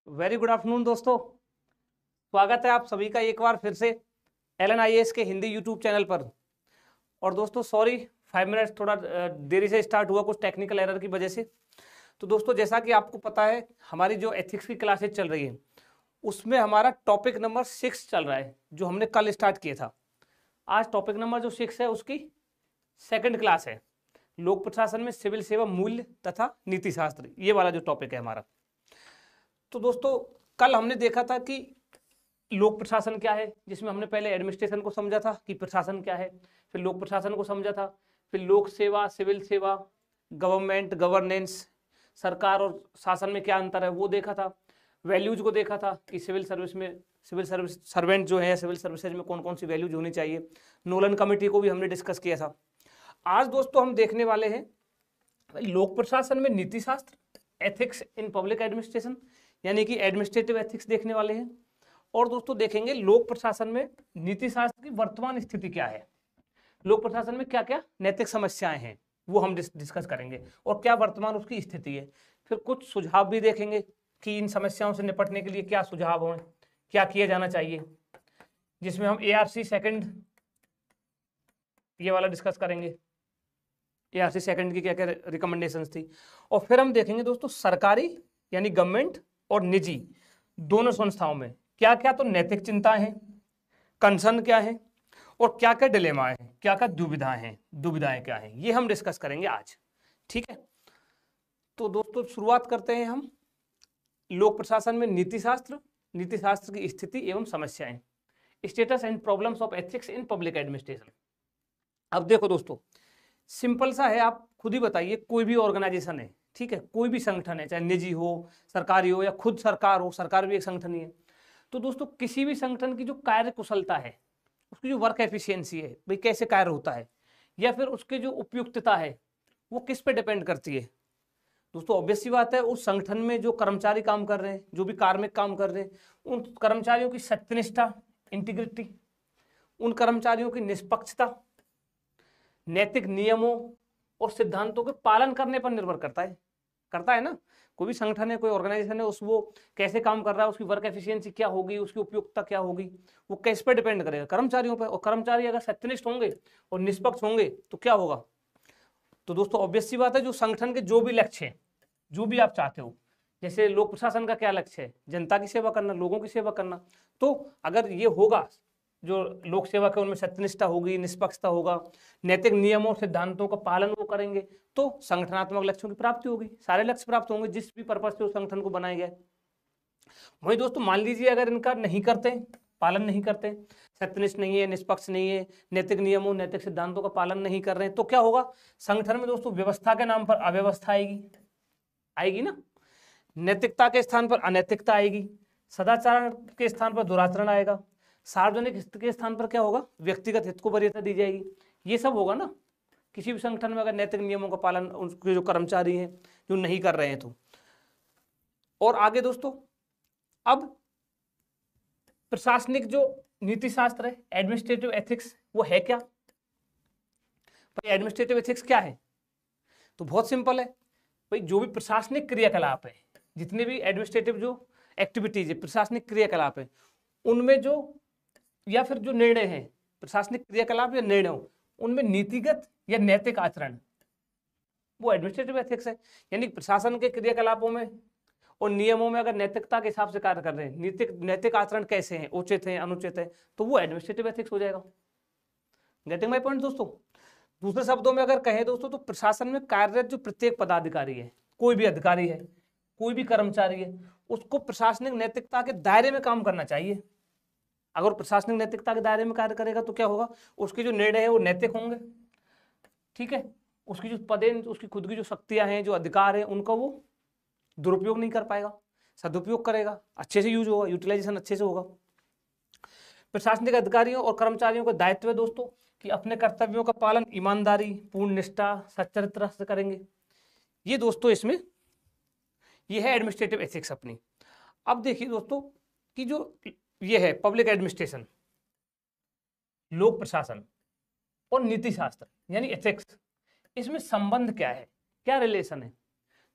Very good afternoon दोस्तों। स्वागत है आप सभी का एक बार फिर से LNIS के हिंदी यूट्यूब चैनल पर। और दोस्तों सॉरी 5 मिनट्स थोड़ा देरी से स्टार्ट हुआ कुछ टेक्निकल एरर की वजह से। तो दोस्तों जैसा कि आपको पता है हमारी जो एथिक्स की क्लासेज चल रही है उसमें हमारा टॉपिक नंबर 6 चल रहा है जो हमने कल स्टार्ट किया था। आज टॉपिक नंबर जो 6 है उसकी सेकंड क्लास है। लोक प्रशासन में सिविल सेवा मूल्य तथा नीति शास्त्र, ये वाला जो टॉपिक है हमारा। तो दोस्तों कल हमने देखा था कि लोक प्रशासन क्या है, जिसमें हमने पहले एडमिनिस्ट्रेशन को समझा था कि प्रशासन क्या है, फिर लोक प्रशासन को समझा था, फिर लोक सेवा, सिविल सेवा, गवर्नमेंट, गवर्नेंस, सरकार और शासन में क्या अंतर है वो देखा था। वैल्यूज को देखा था कि सिविल सर्विस में सिविल सर्विस सर्वेंट जो है सिविल सर्विसेज में कौन कौन सी वैल्यूज होनी चाहिए। नोलन कमेटी को भी हमने डिस्कस किया था। आज दोस्तों हम देखने वाले हैं लोक प्रशासन में नीति शास्त्र, एथिक्स इन पब्लिक एडमिनिस्ट्रेशन, यानी कि एडमिनिस्ट्रेटिव एथिक्स देखने वाले हैं। और दोस्तों देखेंगे लोक प्रशासन में नीति शास्त्र की वर्तमान स्थिति क्या है, लोक प्रशासन में क्या क्या नैतिक समस्याएं हैं वो हम डिस्कस करेंगे और क्या वर्तमान उसकी स्थिति है। फिर कुछ सुझाव भी देखेंगे कि इन समस्याओं से निपटने के लिए क्या सुझाव हों, क्या किया जाना चाहिए, जिसमें हम ARC सेकंड ये वाला डिस्कस करेंगे। ARC सेकंड की क्या क्या रिकमेंडेशंस थी। और फिर हम देखेंगे दोस्तों सरकारी यानी गवर्नमेंट और निजी दोनों संस्थाओं में क्या क्या तो नैतिक चिंताएं हैं, कंसर्न क्या है और क्या क्या डिलेमा है, क्या क्या दुविधाएं क्या हैं, ये हम डिस्कस करेंगे आज। ठीक है, तो दोस्तों शुरुआत करते हैं हम लोक प्रशासन में नीति शास्त्र की स्थिति एवं समस्याएं, status and problems of ethics in public administration. अब देखो दोस्तों सिंपल सा है, आप खुद ही बताइए, कोई भी ऑर्गेनाइजेशन है, ठीक है, कोई भी संगठन है, चाहे निजी हो, सरकारी हो या खुद सरकार हो, सरकार भी एक संगठन ही है। तो दोस्तों किसी भी संगठन की जो कार्य कुशलता है, उसकी जो वर्क एफिशिएंसी है, भाई कैसे कार्य होता है, या फिर उसकी जो उपयुक्तता है वो किस पे डिपेंड करती है। दोस्तों ऑब्वियस सी बात है उस संगठन में जो कर्मचारी काम कर रहे हैं, जो भी कार्मिक काम कर रहे हैं, उन कर्मचारियों की सत्यनिष्ठा, इंटीग्रिटी, उन कर्मचारियों की निष्पक्षता, नैतिक नियमों और सिद्धांतों के पालन करने पर निर्भर करता है ना। कोई भी संगठन है, कोई ऑर्गेनाइजेशन है, उस वो कैसे काम कर रहा है, उसकी वर्क एफिशिएंसी क्या होगी, उसकी उपयुक्तता क्या होगी, वो किस पे डिपेंड करेगा, कर्मचारियों पे। और कर्मचारी अगर सत्यनिष्ठ होंगे और निष्पक्ष होंगे तो क्या होगा। तो दोस्तों ऑब्वियस सी बात है जो संगठन के जो भी लक्ष्य है, जो भी आप चाहते हो, जैसे लोक प्रशासन का क्या लक्ष्य है, जनता की सेवा करना, लोगों की सेवा करना। तो अगर ये होगा, जो लोक सेवा के उनमें सत्यनिष्ठा होगी, निष्पक्षता होगा, नैतिक नियमों सिद्धांतों का पालन वो करेंगे, तो संगठनात्मक लक्ष्यों की प्राप्ति होगी, सारे लक्ष्य प्राप्त होंगे जिस भी पर्पज से उस संगठन को बनाया गया। वही दोस्तों मान लीजिए अगर इनका नहीं करते, पालन नहीं करते, सत्यनिष्ठ नहीं है, निष्पक्ष नहीं है, नैतिक नियमों नैतिक सिद्धांतों का पालन नहीं कर रहे हैं, तो क्या होगा, संगठन में दोस्तों व्यवस्था के नाम पर अव्यवस्था आएगी ना, नैतिकता के स्थान पर अनैतिकता आएगी, सदाचार के स्थान पर दुराचरण आएगा, सार्वजनिक हित के स्थान पर क्या होगा, व्यक्तिगत हित को वरीयता दी जाएगी। ये सब होगा ना किसी भी संगठन में अगर नैतिक नियमों का पालन उनके जो कर्मचारी हैं जो नहीं कर रहे हैं तो। और आगे दोस्तों अब प्रशासनिक जो नीति शास्त्र है, एडमिनिस्ट्रेटिव एथिक्स, वो है क्या भाई। एडमिनिस्ट्रेटिव एथिक्स क्या है, तो बहुत सिंपल है भाई, जो भी प्रशासनिक क्रियाकलाप है, जितने भी एडमिनिस्ट्रेटिव जो एक्टिविटीज है, प्रशासनिक क्रियाकलाप है, उनमें जो या फिर जो निर्णय है, प्रशासनिक क्रियाकलाप या निर्णय, उनमें नीतिगत या नैतिक आचरण, वो एडमिनिस्ट्रेटिव एथिक्स है। यानी प्रशासन के क्रियाकलापों में और नियमों में अगर नैतिकता के हिसाब से कार्य कर रहे हैं, नैतिक आचरण कैसे हैं, उचित है अनुचित है, तो वो एडमिनिस्ट्रेटिव एथिक्स हो जाएगा। गेटिंग माय पॉइंट दोस्तों। दूसरे शब्दों में अगर कहें दोस्तों तो प्रशासन में कार्यरत जो प्रत्येक पदाधिकारी है, कोई भी अधिकारी है, कोई भी कर्मचारी है, उसको प्रशासनिक नैतिकता के दायरे में काम करना चाहिए। अगर प्रशासनिक नैतिकता के दायरे में कार्य करेगा तो क्या होगा, उसके जो निर्णय है वो नैतिक होंगे, ठीक है, उसकी जो पदे, उसकी खुद की जो शक्तियां हैं, जो अधिकार है, उनका वो दुरुपयोग नहीं कर पाएगा, सदुपयोग करेगा, अच्छे से यूज होगा, यूटिलाइजेशन अच्छे से होगा। प्रशासनिक अधिकारियों और कर्मचारियों का दायित्व है दोस्तों कि अपने कर्तव्यों का पालन ईमानदारी, पूर्ण निष्ठा, सच्चरित्र से करेंगे। ये दोस्तों इसमें ये है एडमिनिस्ट्रेटिव एथिक्स अपनी। अब देखिए दोस्तों कि जो ये है पब्लिक एडमिनिस्ट्रेशन, लोक प्रशासन और नीति शास्त्र यानी एथिक्स, इसमें संबंध क्या है, क्या रिलेशन है।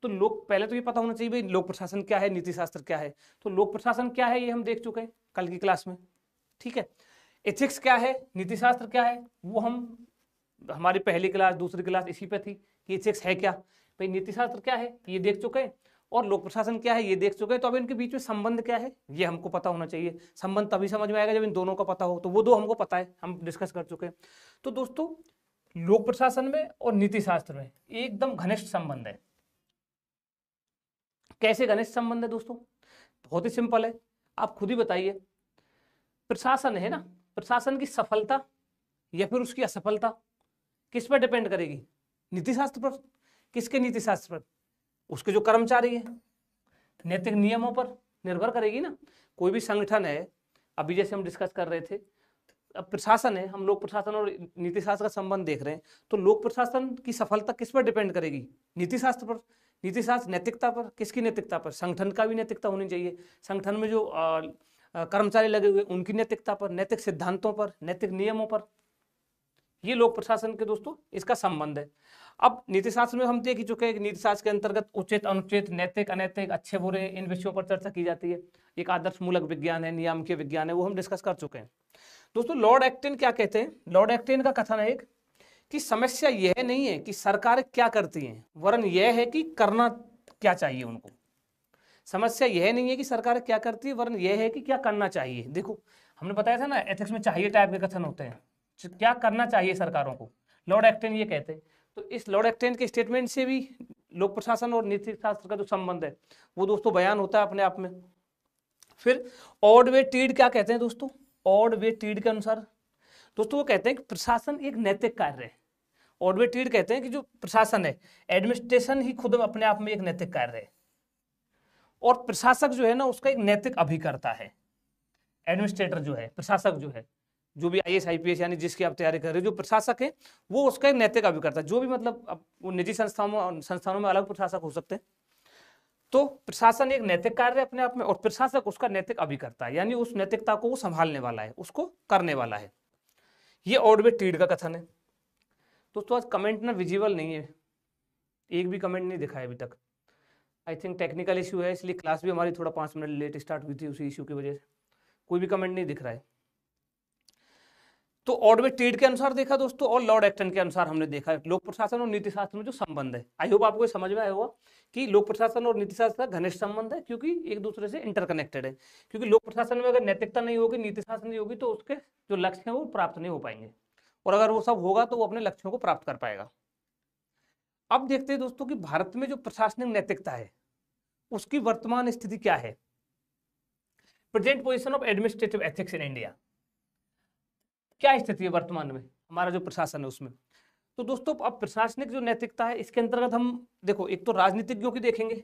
तो लोक पहले तो ये पता होना चाहिए भाई लोक प्रशासन क्या है, नीति शास्त्र क्या है। तो लोक प्रशासन क्या है ये हम देख चुके हैं कल की क्लास में, ठीक है। एथिक्स क्या है, नीति शास्त्र क्या है, वो हम हमारी पहली क्लास दूसरी क्लास इसी पे थी कि एथिक्स है क्या, भाई नीति शास्त्र क्या है ये देख चुके हैं, और लोक प्रशासन क्या है ये देख चुके हैं। तो अब इनके बीच में संबंध क्या है ये हमको पता होना चाहिए। संबंध तभी समझ में आएगा जब इन दोनों का पता हो, तो वो दो हमको पता है, हम डिस्कस कर चुके हैं। तो दोस्तों लोक प्रशासन में और नीति शास्त्र में एकदम घनिष्ठ संबंध है। कैसे घनिष्ठ संबंध है दोस्तों, बहुत ही सिंपल है, आप खुद ही बताइए। प्रशासन है ना, प्रशासन की सफलता या फिर उसकी असफलता किस पर डिपेंड करेगी, नीति शास्त्र पर। किसके नीति शास्त्र पर, उसके जो कर्मचारी हैं, नैतिक नियमों पर निर्भर करेगी ना। कोई भी संगठन है, अभी जैसे हम डिस्कस कर रहे थे, अब प्रशासन है, हम लोक प्रशासन और नीति शास्त्र का संबंध देख रहे हैं, तो लोक प्रशासन की सफलता किस पर डिपेंड करेगी, नीति शास्त्र पर। नीति शास्त्र नैतिकता पर, किसकी नैतिकता पर, संगठन का भी नैतिकता होनी चाहिए, संगठन में जो कर्मचारी लगे हुए उनकी नैतिकता पर, नैतिक सिद्धांतों पर, नैतिक नियमों पर। ये लोक प्रशासन के दोस्तों इसका संबंध है। अब नीति शास्त्र में हम देख ही चुके हैं कि नीति शास्त्र के अंतर्गत उचित अनुचित, नैतिक अनैतिक, अच्छे बुरे, इन विषयों पर चर्चा की जाती है। एक आदर्श मूलक विज्ञान है, नियामकीय विज्ञान है, वो हम डिस्कस कर चुके हैं। दोस्तों लॉर्ड एक्टन क्या कहते हैं, लॉर्ड एक्टन का कथन है एक कि समस्या यह नहीं है कि सरकारें क्या करती हैं, वरन यह है कि करना क्या चाहिए उनको। समस्या यह नहीं है कि सरकारें क्या करती है, वरन यह है कि क्या करना चाहिए। देखो हमने बताया था ना एथिक्स में चाहिए टाइप के कथन होते हैं, क्या करना चाहिए सरकारों को, लॉर्ड एक्टन ये कहते हैं। तो इस लॉर्ड एक्टन के स्टेटमेंट से भी लोक प्रशासन और नीति शास्त्र का जो संबंध है वो दोस्तों बयान होता है अपने आप में। फिर ऑडवे टीड क्या कहते हैं दोस्तों, ऑडवे टीड के अनुसार दोस्तों वो कहते हैं कि प्रशासन एक नैतिक कार्य है। ऑडवे टीड कहते हैं कि जो प्रशासन है, एडमिनिस्ट्रेशन ही खुद अपने आप में एक नैतिक कार्य है, और प्रशासक जो है ना उसका एक नैतिक अभिकर्ता है। एडमिनिस्ट्रेटर जो है, प्रशासक जो है, जो भी IAS IPS यानी जिसकी आप तैयारी कर रहे हो, जो प्रशासक है वो उसका एक नैतिक अभिकर्ता। जो भी मतलब अब वो निजी संस्थानों में अलग प्रशासक हो सकते हैं। तो प्रशासन एक नैतिक कार्य है अपने आप में, और प्रशासक उसका नैतिक अभिकर्ता है, यानी उस नैतिकता को वो संभालने वाला है, उसको करने वाला है। ये ऑडवे टीड का कथन है। दोस्तों आज कमेंट ना विजिबल नहीं है, एक भी कमेंट नहीं दिखा है अभी तक। आई थिंक टेक्निकल इशू है, इसलिए क्लास भी हमारी थोड़ा 5 मिनट लेट स्टार्ट हुई थी उसी इशू की वजह से। कोई भी कमेंट नहीं दिख रहा है। तो ऑडवे टीड के अनुसार देखा दोस्तों, और लॉर्ड एक्टन के अनुसार हमने देखा लोक प्रशासन और नीति शास्त्र में जो संबंध है। आई होप आपको समझ में आया होगा कि लोक प्रशासन और नीति शास्त्र का घनिष्ठ संबंध है, क्योंकि एक दूसरे से इंटरकनेक्टेड है। क्योंकि लोक प्रशासन में अगर नैतिकता नहीं होगी, नीति शास्त्र नहीं होगी, तो उसके जो लक्ष्य हैं वो प्राप्त नहीं हो पाएंगे, और अगर वो सब होगा तो वो अपने लक्ष्यों को प्राप्त कर पाएगा। अब देखते हैं दोस्तों कि भारत में जो प्रशासनिक नैतिकता है उसकी वर्तमान स्थिति क्या है। Present position of administrative ethics in India, क्या स्थिति है वर्तमान में हमारा जो प्रशासन है उसमें। तो दोस्तों अब प्रशासनिक जो नैतिकता है इसके अंतर्गत हम देखो, एक तो राजनीतिज्ञों की देखेंगे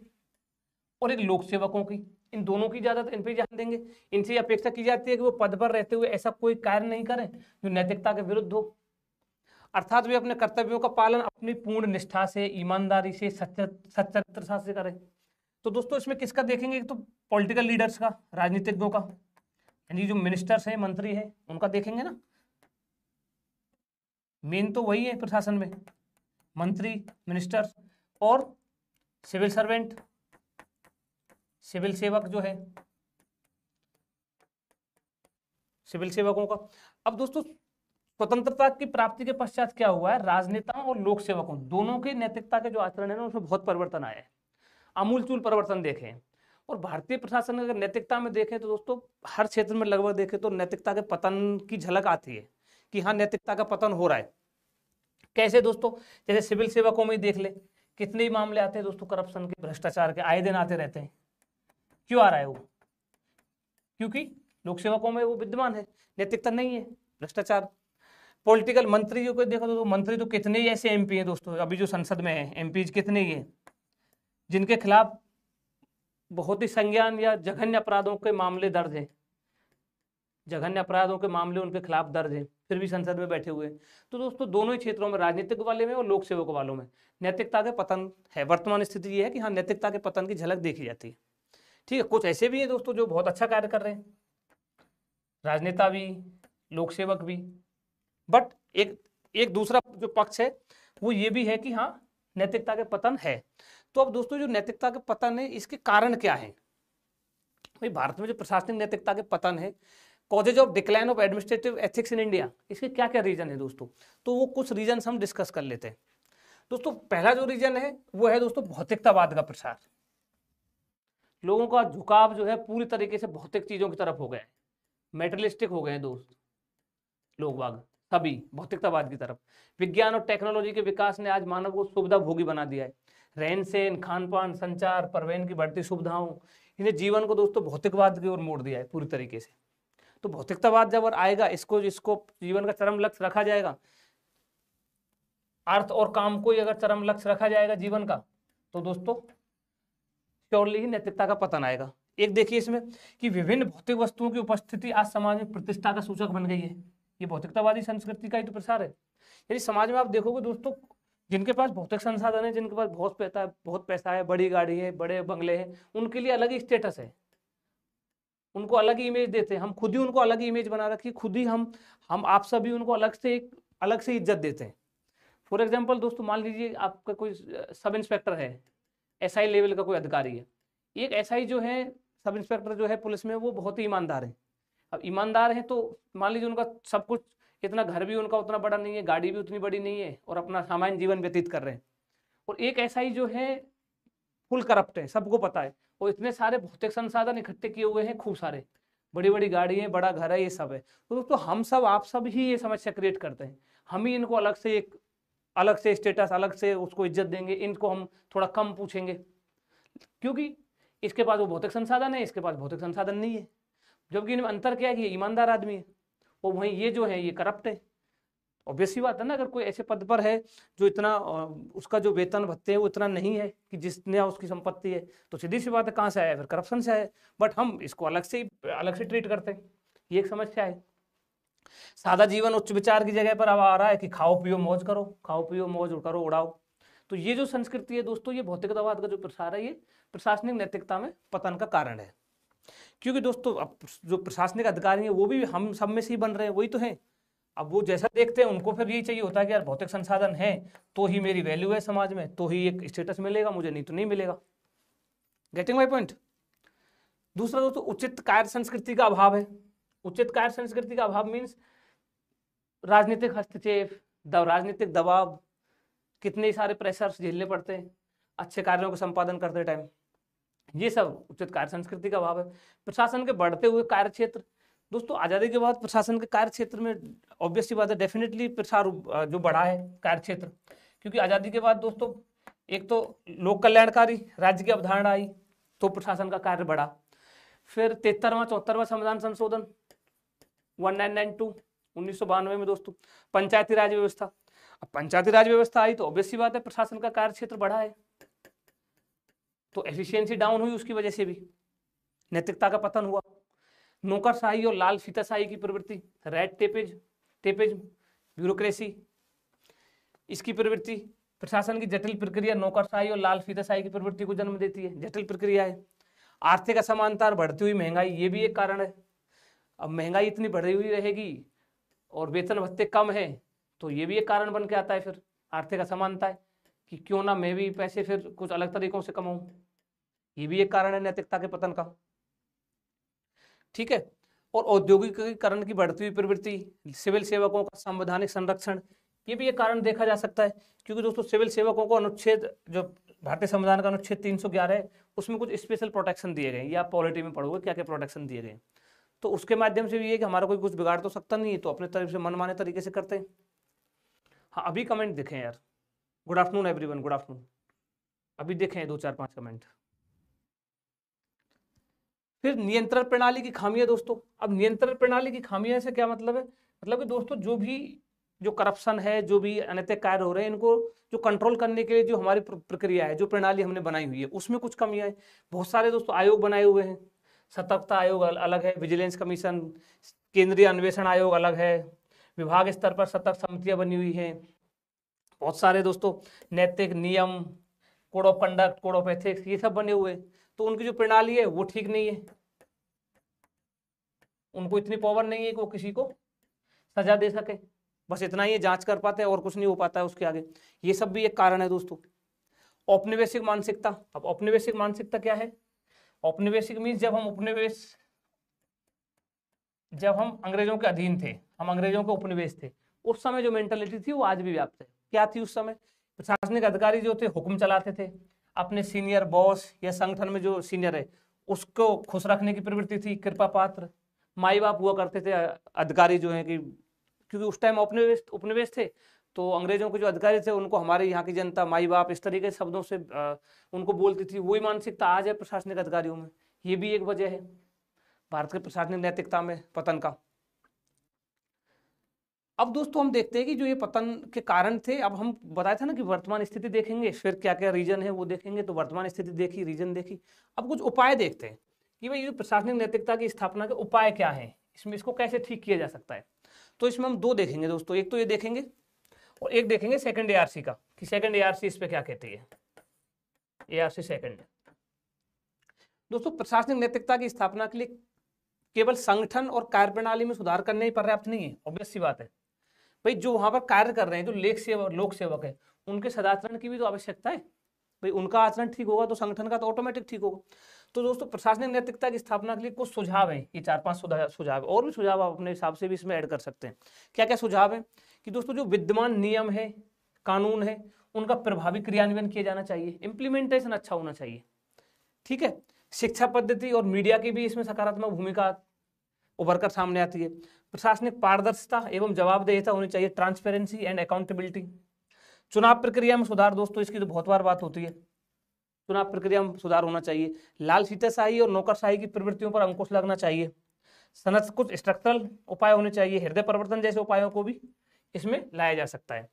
और एक लोक सेवकों की, इन दोनों की ज्यादा इन पर ध्यान देंगे। इनसे अपेक्षा की जाती है कि वो पद पर रहते हुए ऐसा कोई कार्य नहीं करें जो नैतिकता के विरुद्ध हो, अर्थात वे अपने कर्तव्यों का पालन अपनी पूर्ण निष्ठा से, ईमानदारी से, सच्चरित्रता से करें। तो दोस्तों इसमें किसका देखेंगे, एक तो पॉलिटिकल लीडर्स का, राजनीतिज्ञों का, यानी जो मिनिस्टर्स हैं, मंत्री हैं, उनका देखेंगे ना। मेन तो वही है प्रशासन में, मंत्री, मिनिस्टर्स और सिविल सर्वेंट, सिविल सेवक जो है, सिविल सेवकों का। अब दोस्तों स्वतंत्रता की प्राप्ति के पश्चात क्या हुआ है, राजनेताओं और लोक सेवकों दोनों के नैतिकता के जो आचरण है ना उसमें बहुत परिवर्तन आया है, आमूलचूल परिवर्तन देखे हैं। और भारतीय प्रशासन अगर नैतिकता में देखें तो दोस्तों हर क्षेत्र में लगभग देखें तो नैतिकता के पतन की झलक आती है कि हाँ नैतिकता का पतन हो रहा है। कैसे दोस्तों, जैसे सिविल सेवकों में देख ले, कितने ही मामले आते हैं दोस्तों करप्शन के, भ्रष्टाचार के, आए दिन आते रहते हैं। क्यों आ रहा है वो, क्योंकि लोक सेवकों में वो विद्यमान है, नैतिकता नहीं है, भ्रष्टाचार। पॉलिटिकल मंत्रियों को देखो तो मंत्री तो कितने ही ऐसे MP हैं दोस्तों, अभी जो संसद में है MPs कितने ही हैं जिनके खिलाफ बहुत ही संज्ञान या जघन्य अपराधों के मामले दर्ज हैं, जघन्य अपराधों के मामले उनके खिलाफ दर्ज हैं, फिर भी संसद में बैठे हुए हैं। तो दोस्तों दोनों ही क्षेत्रों में, राजनीतिक वाले में और लोक सेवक वालों में नैतिकता के पतन है। वर्तमान स्थिति ये है कि हाँ नैतिकता के पतन की झलक देखी जाती है। ठीक है, कुछ ऐसे भी हैं दोस्तों जो बहुत अच्छा कार्य कर रहे हैं, राजनेता भी, लोक सेवक भी, बट एक दूसरा जो पक्ष है वो ये भी है कि हाँ नैतिकता के पतन है। तो अब दोस्तों जो नैतिकता के पतन है इसके कारण क्या है? भाई भारत में जो प्रशासनिक नैतिकता के पतन है, causes of decline of administrative ethics in India, इसके क्या क्या रीजन है दोस्तों? तो वो कुछ रीजन हम डिस्कस कर लेते हैं। दोस्तों पहला जो रीजन है वो है दोस्तों भौतिकतावाद का प्रसार। लोगों का झुकाव जो है पूरी तरीके से भौतिक चीजों की तरफ हो गया है, मेटलिस्टिक हो गए हैं दोस्त लोग बाग, सभी भौतिकतावाद की तरफ। विज्ञान और टेक्नोलॉजी के विकास ने आज मानव को सुविधा भोगी बना दिया है। रहन सहन, खान पान, संचार, परिवहन की बढ़ती सुविधाओं, इन्हें जीवन को दोस्तों भौतिकवाद की ओर मोड़ दिया है पूरी तरीके से। तो भौतिकतावाद जब आएगा, इसको जीवन का चरम लक्ष्य रखा जाएगा, अर्थ और काम को ही अगर चरम लक्ष्य रखा जाएगा जीवन का, तो दोस्तों श्योरली ही नैतिकता का पतन आएगा। एक देखिए इसमें कि विभिन्न भौतिक वस्तुओं की उपस्थिति आज समाज में प्रतिष्ठा का सूचक बन गई है। ये भौतिकतावादी संस्कृति का ही तो प्रसार है। यदि समाज में आप देखोगे दोस्तों, जिनके पास भौतिक संसाधन है, जिनके पास बहुत पैसा है, बड़ी गाड़ी है, बड़े बंगले हैं, उनके लिए अलग ही स्टेटस है, उनको अलग ही इमेज देते हैं। हम खुद ही उनको अलग ही इमेज बना रखी, खुद ही हम आप सभी उनको अलग से इज्जत देते हैं। फॉर एग्जाम्पल दोस्तों, मान लीजिए आपका कोई सब इंस्पेक्टर है, एसआई लेवल का कोई अधिकारी है। एक एसआई जो है, सब इंस्पेक्टर जो है पुलिस में, वो बहुत ही ईमानदार है। अब ईमानदार है तो मान लीजिए उनका सब कुछ, इतना घर भी उनका उतना बड़ा नहीं है, गाड़ी भी उतनी बड़ी नहीं है, और अपना सामान्य जीवन व्यतीत कर रहे हैं। और एक एसआई जो है फुल करप्ट है, सबको पता है, और इतने सारे भौतिक संसाधन इकट्ठे किए हुए हैं, खूब सारे, बड़ी बड़ी गाड़ी है, बड़ा घर है, ये सब है। तो दोस्तों हम सब, आप सब ही ये समस्या क्रिएट करते हैं। हम ही इनको अलग से स्टेटस, अलग से उसको इज्जत देंगे, इनको हम थोड़ा कम पूछेंगे, क्योंकि इसके पास वो भौतिक संसाधन है, इसके पास भौतिक संसाधन नहीं है। जबकि इनमें अंतर क्या है कि ये ईमानदार आदमी है, और वहीं ये जो है ये करप्ट है। ऑब्वियस सी बात है ना, अगर कोई ऐसे पद पर है जो इतना, उसका जो वेतन भत्ते है वो इतना नहीं है कि जितने उसकी संपत्ति है, तो सीधी सी बात है कहाँ से आया, फिर करप्शन से आया। बट हम इसको अलग से ट्रीट करते हैं, ये एक समस्या है। सादा जीवन उच्च विचार की जगह पर अब आ रहा है कि खाओ पियो मौज करो, खाओ पियो मौज करो, उड़ाओ। तो ये जो संस्कृति है दोस्तों, ये भौतिकतावाद का जो प्रसार है, ये प्रशासनिक नैतिकता में पतन का कारण है। क्योंकि दोस्तों अब जो प्रशासनिक अधिकारी हैं वो भी हम सब में से ही बन रहे हैं, वही तो हैं। अब वो जैसा देखते हैं उनको फिर यही चाहिए होता है कि यार भौतिक संसाधन है तो ही मेरी वैल्यू है समाज में, तो ही एक स्टेटस मिलेगा मुझे, नहीं तो नहीं मिलेगा। Getting my point. दूसरा दोस्तों उचित कार्य संस्कृति का अभाव है। उचित कार्य संस्कृति का अभाव मीन्स राजनीतिक हस्तक्षेप, राजनीतिक दबाव, कितने सारे प्रेशर्स झेलने पड़ते हैं अच्छे कार्यों को संपादन करते टाइम, ये सब उचित कार्य संस्कृति का अभाव है। प्रशासन के बढ़ते हुए कार्य क्षेत्र। दोस्तों आज़ादी के बाद प्रशासन के कार्य क्षेत्र में ऑब्वियसली बात है, डेफिनेटली प्रसार जो बढ़ा है कार्य क्षेत्र, क्योंकि आज़ादी के बाद दोस्तों एक तो लोक कल्याणकारी राज्य की अवधारणा आई, तो प्रशासन का कार्य बढ़ा। फिर 73वां 74वां संविधान संशोधन 1992 1992 में दोस्तों पंचायती राज व्यवस्था। अब पंचायती राज व्यवस्था आई तो ऑब्वियसली बात है प्रशासन का कार्य क्षेत्र बढ़ा है, तो एफिशिएंसी डाउन हुई, उसकी वजह से भी नैतिकता का पतन हुआ। नौकरशाही और लाल फीताशाही की प्रवृत्ति, रेड टेपेज, ब्यूरोक्रेसी, इसकी प्रवृत्ति, प्रशासन की जटिल प्रक्रिया नौकरशाही और लाल फीताशाही की प्रवृत्ति को जन्म देती है, जटिल प्रक्रिया है। आर्थिक असमानता और बढ़ती हुई महंगाई, ये भी एक कारण है। अब महंगाई इतनी बढ़ी हुई रहेगी और वेतन भत्ते कम है, तो ये भी एक कारण बन के आता है फिर आर्थिक असमानता है कि क्यों ना मैं भी पैसे फिर कुछ अलग तरीकों से कमाऊं, ये भी एक कारण है नैतिकता के पतन का। ठीक है। और औद्योगिकीकरण की बढ़ती हुई प्रवृत्ति, सिविल सेवकों का संवैधानिक संरक्षण, ये भी एक कारण देखा जा सकता है, क्योंकि दोस्तों सिविल सेवकों को अनुच्छेद, जो भारतीय संविधान का अनुच्छेद 311 है, उसमें कुछ स्पेशल प्रोटेक्शन दिए गए हैं। या आप पॉलिटी में पढ़ोगे क्या क्या प्रोटेक्शन दिए गए हैं, तो उसके माध्यम से भी ये कि हमारा कोई कुछ बिगाड़ तो सकता नहीं है, तो अपने तरफ से मनमाने तरीके से करते हैं। हाँ अभी कमेंट देखें यार, good afternoon everyone, good afternoon. अभी देखें 2 4 5 कमेंट। फिर नियंत्रण प्रणाली की खामियां दोस्तों। अब नियंत्रण प्रणाली की खामियां से क्या मतलब है, मतलब कि दोस्तों जो करप्शन है, जो भी अनैतिक कार्य हो रहे हैं, इनको जो कंट्रोल करने के लिए जो हमारी प्रक्रिया है, जो प्रणाली हमने बनाई हुई है, उसमें कुछ कमियां हैं। बहुत सारे दोस्तों आयोग बनाए हुए हैं, सतर्कता आयोग अलग है, विजिलेंस कमीशन, केंद्रीय अन्वेषण आयोग अलग है, विभाग स्तर पर सतर्क समितियां बनी हुई हैं, बहुत सारे दोस्तों नैतिक नियम, code of conduct, code of ethics, ये सब बने हुए। तो उनकी जो प्रणाली है वो ठीक नहीं है, उनको इतनी पावर नहीं है कि वो किसी को सजा दे सके, बस इतना ही जांच कर पाते हैं और कुछ नहीं हो पाता है उसके आगे। ये सब भी एक कारण है दोस्तों। औपनिवेशिक मानसिकता। अब औपनिवेशिक मानसिकता क्या है? औपनिवेशिक मीन्स जब हम अंग्रेजों के अधीन थे, हम अंग्रेजों के उपनिवेश थे, उस समय जो मेंटेलिटी थी वो आज भी व्याप्त है। क्या थी उस समय? प्रशासनिक अधिकारी जो थे हुक्म चलाते थे, अपने सीनियर बॉस या संगठन में जो सीनियर है उसको खुश रखने की प्रवृत्ति थी, कृपा पात्र। माई बाप हुआ करते थे अधिकारी जो है, कि क्योंकि उस टाइम उपनिवेश थे, तो अंग्रेजों के जो अधिकारी थे उनको हमारे यहाँ की जनता माई बाप इस तरीके के शब्दों से उनको बोलती थी। वही मानसिकता आज है प्रशासनिक अधिकारियों में। ये भी एक वजह है भारत के प्रशासनिक नैतिकता में पतन का। अब दोस्तों हम देखते हैं कि जो ये पतन के कारण थे, अब हम बताया था ना कि वर्तमान स्थिति देखेंगे, फिर क्या क्या रीजन है वो देखेंगे। तो वर्तमान स्थिति देखी, रीजन देखी, अब कुछ उपाय देखते हैं कि भाई ये प्रशासनिक नैतिकता की स्थापना के उपाय क्या है, इसमें इसको कैसे ठीक किया जा सकता है। तो इसमें हम दो देखेंगे दोस्तों, एक तो ये देखेंगे और एक देखेंगे सेकंड एआरसी का, कि सेकंड एआरसी इस पे क्या कहती है। एआरसी सेकंड दोस्तों, प्रशासनिक नैतिकता की स्थापना के लिए केवल संगठन और कार्यप्रणाली में सुधार करने ही पर्याप्त नहीं है। ऑब्वियस सी बात है भाई, जो वहां पर कार्य कर रहे हैं, जो लोक सेवक है, उनके सदाचरण की भी तो आवश्यकता है। भाई उनका आचरण ठीक होगा तो संगठन का तो ऑटोमेटिक ठीक होगा। तो दोस्तों प्रशासनिक नैतिकता की स्थापना के लिए कुछ सुझाव है, ये 4-5 सुझाव, और भी सुझाव आप अपने हिसाब से भी इसमें ऐड कर सकते हैं। क्या क्या सुझाव है कि दोस्तों जो विद्यमान नियम है, कानून है, उनका प्रभावी क्रियान्वयन किया जाना चाहिए, इंप्लीमेंटेशन अच्छा होना चाहिए। ठीक है, शिक्षा पद्धति और मीडिया की भी इसमें सकारात्मक भूमिका उभर कर सामने आती है। प्रशासनिक पारदर्शिता एवं जवाबदेहिता होनी चाहिए, ट्रांसपेरेंसी एंड अकाउंटेबिलिटी। चुनाव प्रक्रिया में सुधार, दोस्तों इसकी तो बहुत बार बात होती है, चुनाव प्रक्रिया में सुधार होना चाहिए। लालफीताशाही और नौकरशाही की प्रवृत्तियों पर अंकुश लगना चाहिए। कुछ स्ट्रक्चरल उपाय होने चाहिए, हृदय परिवर्तन जैसे उपायों को भी इसमें लाया जा सकता है।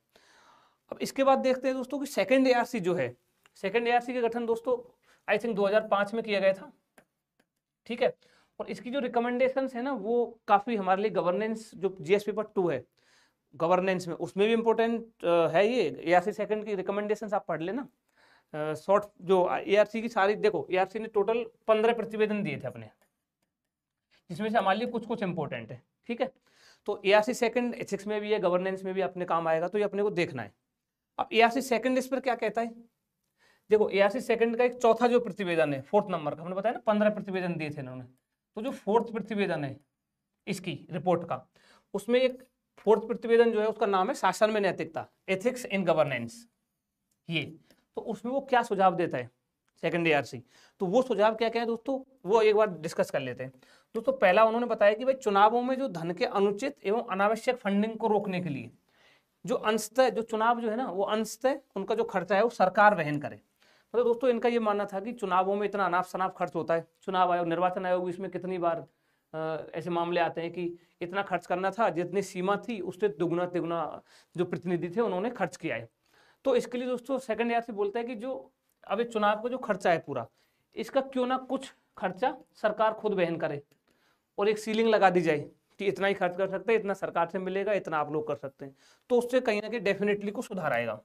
अब इसके बाद देखते हैं दोस्तों कि सेकंड एआरसी जो है, सेकंड एआरसी का गठन दोस्तों आई थिंक 2005 में किया गया था। ठीक है, और इसकी जो रिकमेंडेशंस है ना, वो काफी हमारे लिए गवर्नेंस, जो जीएस पेपर 2 है गवर्नेंस में, उसमें भी इंपॉर्टेंट है। ये एआरसी सेकंड की रिकमेंडेशंस आप पढ़ लेना। शॉर्ट जो एआरसी की सारी, देखो एआरसी ने टोटल 15 प्रतिवेदन दिए थे अपने, जिसमें से हमारे लिए कुछ कुछ इंपॉर्टेंट है। ठीक है, तो एआरसी सेकंड एथिक्स में भी है, गवर्नेंस में भी अपने काम आएगा, तो ये अपने को देखना है। अब एआरसी सेकंड इस पर क्या कहता है, देखो एआरसी सेकंड का एक चौथा जो प्रतिवेदन है, 4th नंबर का, हमने बताया ना 15 प्रतिवेदन दिए थे इन्होंने, तो जो 4th प्रतिवेदन है इसकी रिपोर्ट का, उसमें एक 4th प्रतिवेदन जो है उसका नाम है शासन में नैतिकता, एथिक्स इन गवर्नेंस। ये तो उसमें वो क्या सुझाव देता है सेकंड एआरसी, तो वो सुझाव क्या क्या है दोस्तों, वो एक बार डिस्कस कर लेते हैं। दोस्तों पहला उन्होंने बताया कि भाई चुनावों में जो धन के अनुचित एवं अनावश्यक फंडिंग को रोकने के लिए जो अंशतः जो चुनाव जो है ना, वो अंशतः उनका जो खर्चा है वो सरकार वहन करे। मतलब दोस्तों इनका ये मानना था कि चुनावों में इतना अनाप शनाप खर्च होता है, चुनाव आयोग, निर्वाचन आयोग इसमें कितनी बार ऐसे मामले आते हैं कि इतना खर्च करना था, जितनी सीमा थी उससे दुगुना तिगुना जो प्रतिनिधि थे उन्होंने खर्च किया है। तो इसके लिए दोस्तों सेकंड एआरसी बोलता है कि जो अब चुनाव का जो खर्चा है पूरा, इसका क्यों ना कुछ खर्चा सरकार खुद वहन करे और एक सीलिंग लगा दी जाए कि इतना ही खर्च कर सकते हैं, इतना सरकार से मिलेगा, इतना आप लोग कर सकते हैं। तो उससे कहीं ना कहीं डेफिनेटली को सुधार आएगा।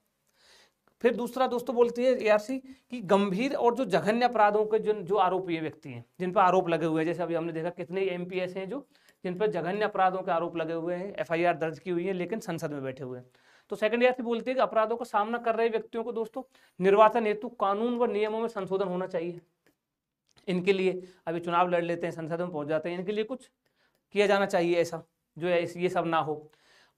फिर दूसरा दोस्तों बोलती है एआरसी कि गंभीर और जो जघन्य अपराधों के जो आरोपी व्यक्ति हैं, जिन पर आरोप लगे हुए हैं, जैसे अभी हमने देखा कितने एमपी ऐसे हैं जो जिन पर जघन्य अपराधों के आरोप लगे हुए हैं, एफआईआर दर्ज की हुई है लेकिन संसद में बैठे हुए हैं। तो सेकंड एआरसी बोलती है कि अपराधों का सामना कर रहे व्यक्तियों को दोस्तों निर्वाचन हेतु कानून व नियमों में संशोधन होना चाहिए। इनके लिए अभी चुनाव लड़ लेते हैं, संसद में पहुंच जाते हैं, इनके लिए कुछ किया जाना चाहिए ऐसा जो है ये सब ना हो।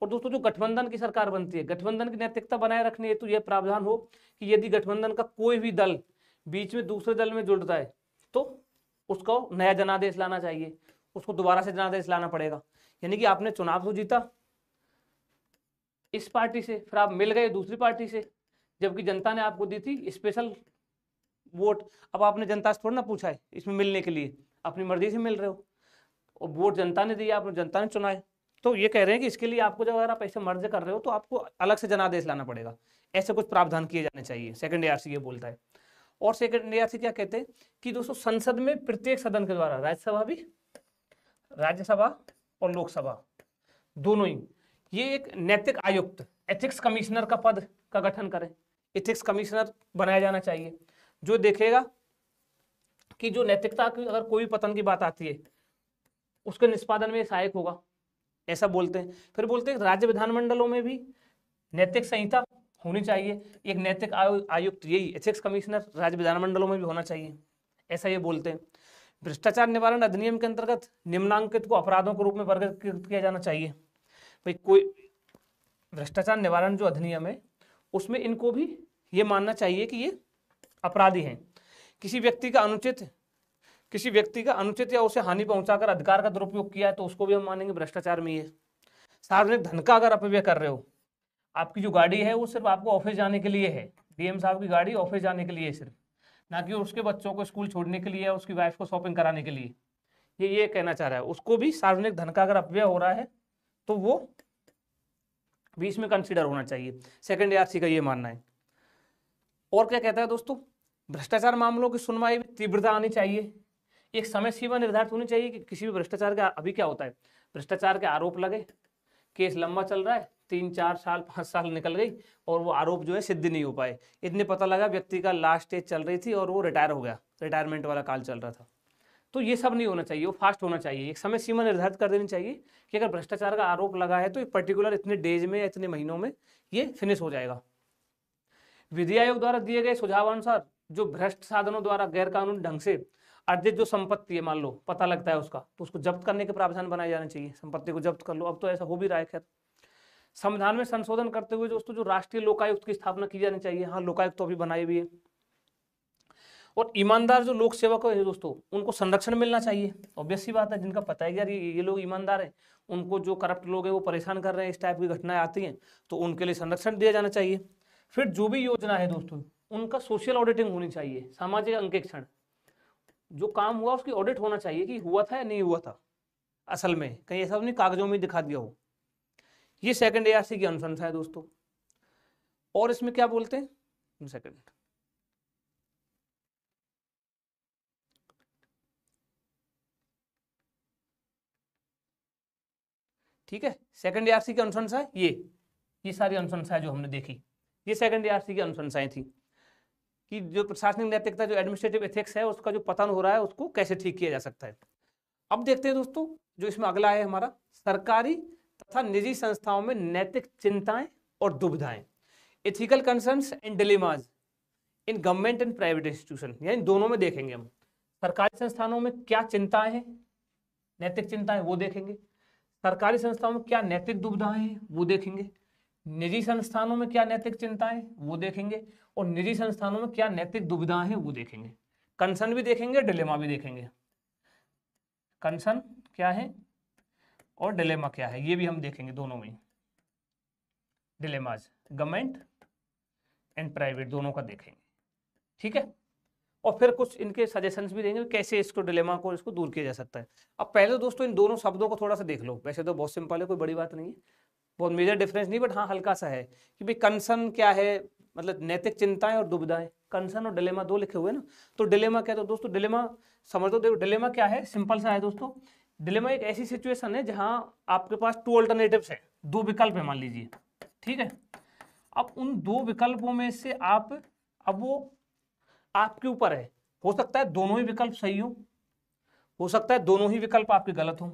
और दोस्तों जो गठबंधन की सरकार बनती है, गठबंधन की नैतिकता बनाए रखने हेतु यह प्रावधान हो कि यदि गठबंधन का कोई भी दल बीच में दूसरे दल में जुड़ता है तो उसको नया जनादेश लाना चाहिए, उसको दोबारा से जनादेश लाना पड़ेगा। यानी कि आपने चुनाव तो जीता इस पार्टी से, फिर आप मिल गए दूसरी पार्टी से, जबकि जनता ने आपको दी थी स्पेशल वोट। अब आपने जनता से थोड़ा ना पूछा है इसमें मिलने के लिए, अपनी मर्जी से मिल रहे हो, और वोट जनता ने दिया, आपने जनता ने चुना है। तो ये कह रहे हैं कि इसके लिए आपको जब अगर आप ऐसे मर्ज कर रहे हो तो आपको अलग से जनादेश लाना पड़ेगा, ऐसे कुछ प्रावधान किए जाने चाहिए, सेकंड एआरसी ये बोलता है। और सेकंड एआरसी क्या कहते हैं कि दोस्तों संसद में प्रत्येक सदन के द्वारा, राज्यसभा और लोकसभा दोनों ही, ये एक नैतिक आयुक्त, एथिक्स कमिश्नर का पद का गठन करें। एथिक्स कमिश्नर बनाया जाना चाहिए जो देखेगा कि जो नैतिकता की अगर कोई पतन की बात आती है उसके निष्पादन में सहायक होगा, ऐसा बोलते हैं। फिर बोलते हैं राज्य विधानमंडलों में भी नैतिक संहिता होनी चाहिए। एक नैतिक आयुक्त, यही एथिक्स कमिश्नर राज्य विधानमंडलों में भी होना चाहिए, ऐसा ये बोलते हैं। भ्रष्टाचार निवारण अधिनियम के अंतर्गत निम्नांकित को अपराधों के रूप में वर्गीकृत किया जाना चाहिए। भाई कोई भ्रष्टाचार निवारण जो अधिनियम है उसमें इनको भी ये मानना चाहिए कि ये अपराधी हैं। किसी व्यक्ति का अनुचित या उसे हानि पहुंचाकर अधिकार का दुरुपयोग किया है तो उसको भी हम मानेंगे भ्रष्टाचार में ही है। सार्वजनिक धन का अगर अपव्यय कर रहे हो, आपकी जो गाड़ी है वो सिर्फ आपको ऑफिस जाने के लिए है, डीएम साहब की गाड़ी ऑफिस जाने के लिए सिर्फ, ना कि उसके बच्चों को स्कूल छोड़ने के लिए, उसकी वाइफ को शॉपिंग कराने के लिए, ये कहना चाह रहा है। उसको भी सार्वजनिक धन का अगर अपव्यय हो रहा है तो वो भी इसमें कंसीडर होना चाहिए। सेकंड ARC का ये मानना है। और क्या कहता है दोस्तों, भ्रष्टाचार मामलों की सुनवाई में तीव्रता आनी चाहिए, एक समय सीमा निर्धारित होनी चाहिए कि किसी भी भ्रष्टाचार का, अभी क्या होता है, भ्रष्टाचार के आरोप लगे, केस लंबा चल रहा है, 3 4 साल 5 साल निकल गई और वो आरोप जो है सिद्ध नहीं हो पाए, इतने पता लगा व्यक्ति का लास्ट स्टेज चल रही थी और वो रिटायर हो गया, रिटायरमेंट वाला काल चल रहा था। तो ये सब नहीं होना चाहिए, वो फास्ट होना चाहिए, एक समय सीमा निर्धारित कर देनी चाहिए कि अगर भ्रष्टाचार का आरोप लगा है तो एक पर्टिकुलर इतने डेज में या इतने महीनों में ये फिनिश हो जाएगा। विधि आयोग द्वारा दिए गए सुझाव अनुसार जो भ्रष्ट साधनों द्वारा गैर कानूनी ढंग से अर्जित जो संपत्ति है, मान लो पता लगता है उसका, तो उसको जब्त करने के प्रावधान बनाए जाने चाहिए, संपत्ति को जब्त कर लो। अब तो ऐसा हो भी रहा है। खैर, संविधान में संशोधन करते हुए दोस्तों जो राष्ट्रीय लोकायुक्त की स्थापना की जानी चाहिए। हाँ, लोकायुक्त तो अभी बनाई भी है। और ईमानदार जो लोक सेवक है दोस्तों, उनको संरक्षण मिलना चाहिए। ऑब्वियस सी बात है, जिनका पता है यार ये लोग ईमानदार हैं, उनको जो करप्ट लोग हैं वो परेशान कर रहे हैं, इस टाइप की घटनाएं आती हैं, तो उनके लिए संरक्षण दिया जाना चाहिए। फिर जो भी योजना है दोस्तों, उनका सोशल ऑडिटिंग होनी चाहिए, सामाजिक अंकेक्षण, जो काम हुआ उसकी ऑडिट होना चाहिए कि हुआ था या नहीं हुआ था असल में, कहीं ऐसा नहीं कागजों में दिखा दिया हो। ये सेकंड ARC की अनुशंसा है दोस्तों। और इसमें क्या बोलते हैं, सेकंड, ठीक है, सेकंड ARC की अनुशंसा है ये सारी अनुशंसाएं जो हमने देखी, ये सेकंड ARC की अनुशंसाएं थी कि जो प्रशासनिक नैतिकता, जो एडमिनिस्ट्रेटिव एथिक्स है, उसका जो पतन हो रहा है उसको कैसे ठीक किया जा सकता है। अब देखते हैं दोस्तों, जो इसमें अगला है हमारा, सरकारी तथा निजी संस्थाओं में नैतिक चिंताएं और दुविधाएं, ethical concerns and dilemmas in government and private institution, यानी दोनों में देखेंगे हम। सरकारी संस्थानों में क्या चिंताएं हैं, नैतिक चिंताएं, वो देखेंगे। सरकारी संस्थाओं में क्या नैतिक दुविधाएं हैं, वो देखेंगे। निजी संस्थानों में क्या नैतिक चिंताएं, वो देखेंगे। और निजी संस्थानों में क्या नैतिक दुविधाएं हैं, वो देखेंगे। कंसर्न भी देखेंगे, डिलेमा भी देखेंगे। कंसर्न क्या है और डिलेमा क्या है, ये भी हम देखेंगे दोनों में। डिलेमाज गवर्नमेंट एंड प्राइवेट दोनों का देखेंगे, ठीक है। और फिर कुछ इनके सजेशंस भी देंगे कैसे इसको डिलेमा को इसको दूर किया जा सकता है। अब पहले दोस्तों इन दोनों शब्दों को थोड़ा सा देख लो, वैसे तो बहुत सिंपल है, कोई बड़ी बात नहीं है, बहुत मेजर डिफरेंस नहीं, बट हाँ हल्का सा है कि भाई कंसर्न क्या है, मतलब नैतिक चिंताएं और दुविधाएं। कंसर्न और डिलेमा दो लिखे हुए ना, तो डिलेमा क्या, तो दोस्तों डिलेमा समझ दो। देखो डिलेमा क्या है, सिंपल सा है दोस्तों। डिलेमा एक ऐसी सिचुएशन है जहां आपके पास 2 अल्टरनेटिव्स है, 2 विकल्प है मान लीजिए, ठीक है। अब उन 2 विकल्पों में से आप, अब वो आपके ऊपर है, हो सकता है दोनों ही विकल्प सही हो सकता है दोनों ही विकल्प आपके गलत हो,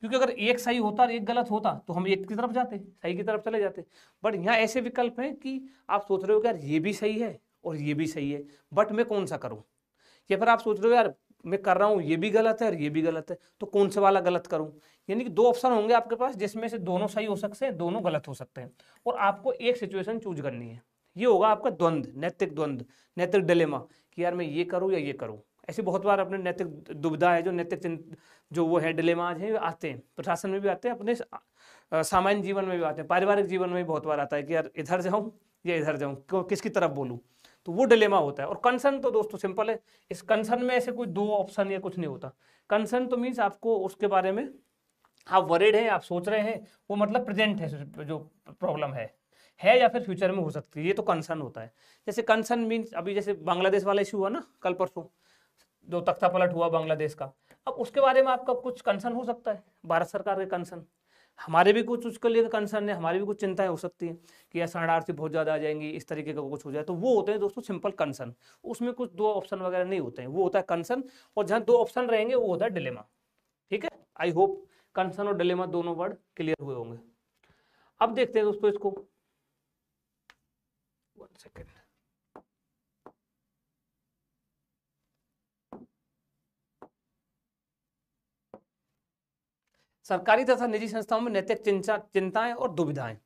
क्योंकि अगर एक सही होता और एक गलत होता तो हम एक की तरफ जाते, सही की तरफ चले जाते। बट यहाँ ऐसे विकल्प हैं कि आप सोच रहे हो कि यार ये भी सही है और ये भी सही है, बट मैं कौन सा करूं, या फिर आप सोच रहे हो यार मैं कर रहा हूँ ये भी गलत है और ये भी गलत है, तो कौन से वाला गलत करूं। यानी कि 2 ऑप्शन होंगे आपके पास जिसमें से दोनों सही हो सकते हैं, दोनों गलत हो सकते हैं, और आपको एक सिचुएशन चूज करनी है। ये होगा आपका द्वंद्व, नैतिक डिलेमा, कि यार मैं ये करूँ या ये करूँ। ऐसी बहुत बार अपने नैतिक दुविधा है, जो नैतिक जो वो है डिलेमाज है, आते हैं, प्रशासन में भी आते हैं, अपने सामान्य जीवन में भी आते हैं, पारिवारिक जीवन में भी बहुत बार आता है कि यार इधर जाऊं या इधर जाऊं, किसकी तरफ बोलूं, तो वो डिलेमा होता है। और कंसर्न तो दोस्तों सिंपल है, इस कंसर्न में ऐसे कोई 2 ऑप्शन या कुछ नहीं होता। कंसर्न तो मीन्स आपको उसके बारे में आप वरीड हैं, आप सोच रहे हैं, वो मतलब प्रेजेंट है, जो प्रॉब्लम है या फिर फ्यूचर में हो सकती है, ये तो कंसर्न होता है। जैसे कंसर्न मीन्स अभी जैसे बांग्लादेश वाला इशू हुआ ना कल परसों, जो तख्ता पलट हुआ बांग्लादेश का, अब उसके बारे में आपका कुछ कंसर्न हो सकता है, भारत सरकार के कंसर्न, हमारे भी कुछ उसके लिए कंसर्न है, हमारी भी कुछ चिंताएं हो सकती है कि यार शरणार्थी बहुत ज़्यादा आ जाएंगी, इस तरीके का कुछ हो जाए, तो वो होते हैं दोस्तों सिंपल कंसर्न। उसमें कुछ 2 ऑप्शन वगैरह नहीं होते हैं, वो होता है कंसर्न, और जहाँ 2 ऑप्शन रहेंगे वो होता है डिलेमा, ठीक है। आई होप कंसर्न और डिलेमा दोनों वर्ड क्लियर हुए होंगे। अब देखते हैं दोस्तों इसको, 1 सेकेंड। सरकारी तथा निजी संस्थाओं में नैतिक चिंताएं और दुविधाएं।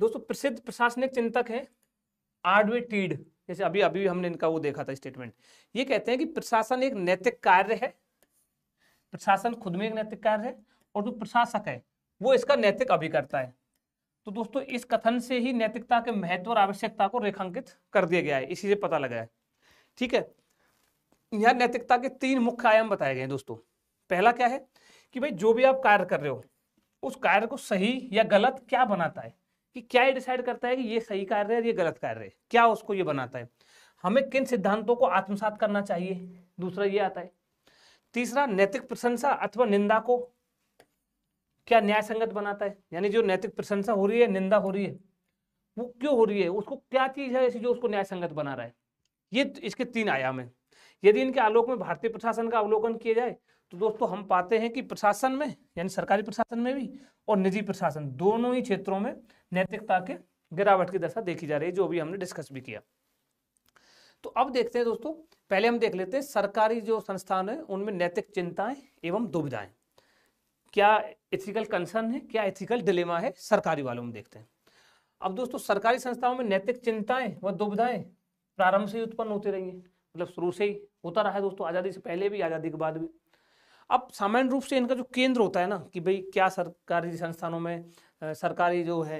दोस्तों प्रसिद्ध प्रशासनिक चिंतक हैं आर्डवे टीड, जैसे अभी अभी हमने इनका वो देखा था स्टेटमेंट। ये कहते हैं कि प्रशासन एक नैतिक कार्य है, प्रशासन खुद में एक नैतिक कार्य है और जो प्रशासक है वो इसका नैतिक अभिकर्ता है। तो दोस्तों इस कथन से ही नैतिकता के महत्व और आवश्यकता को रेखांकित कर दिया गया है, इसी से पता लगा है। ठीक है, यह नैतिकता के 3 मुख्य आयाम बताए गए हैं दोस्तों। पहला क्या है कि भाई जो भी आप कार्य कर रहे हो उस कार्य को सही या गलत क्या बनाता है, कि क्या ये डिसाइड करता है कि ये सही कार्य है, ये गलत कार्य है, क्या उसको ये बनाता है, हमें किन सिद्धांतों को आत्मसात करना चाहिए, दूसरा ये आता है। तीसरा, नैतिक प्रशंसा अथवा निंदा को क्या न्याय संगत बनाता है, यानी जो नैतिक प्रशंसा हो रही है, निंदा हो रही है, वो क्यों हो रही है, उसको क्या चीज है ऐसी जो उसको न्याय संगत बना रहा है। ये इसके 3 आयाम है। यदि इनके आलोक में भारतीय प्रशासन का अवलोकन किया जाए तो दोस्तों हम पाते हैं कि प्रशासन में, यानी सरकारी प्रशासन में भी और निजी प्रशासन दोनों ही क्षेत्रों में नैतिकता के गिरावट की दशा देखी जा रही है, जो भी हमने डिस्कस भी किया। तो अब देखते हैं दोस्तों, पहले हम देख लेते हैं सरकारी जो संस्थान है उनमें नैतिक चिंताएं एवं दुविधाएं, क्या एथिकल कंसर्न है, क्या एथिकल डिलेमा है सरकारी वालों में, देखते हैं। अब दोस्तों सरकारी संस्थाओं में नैतिक चिंताएं व दुविधाएं प्रारंभ से ही उत्पन्न होती रही है, मतलब शुरू से ही होता रहा है दोस्तों, आजादी से पहले भी, आजादी के बाद भी। अब सामान्य रूप से इनका जो केंद्र होता है ना कि भाई क्या सरकारी संस्थानों में सरकारी जो है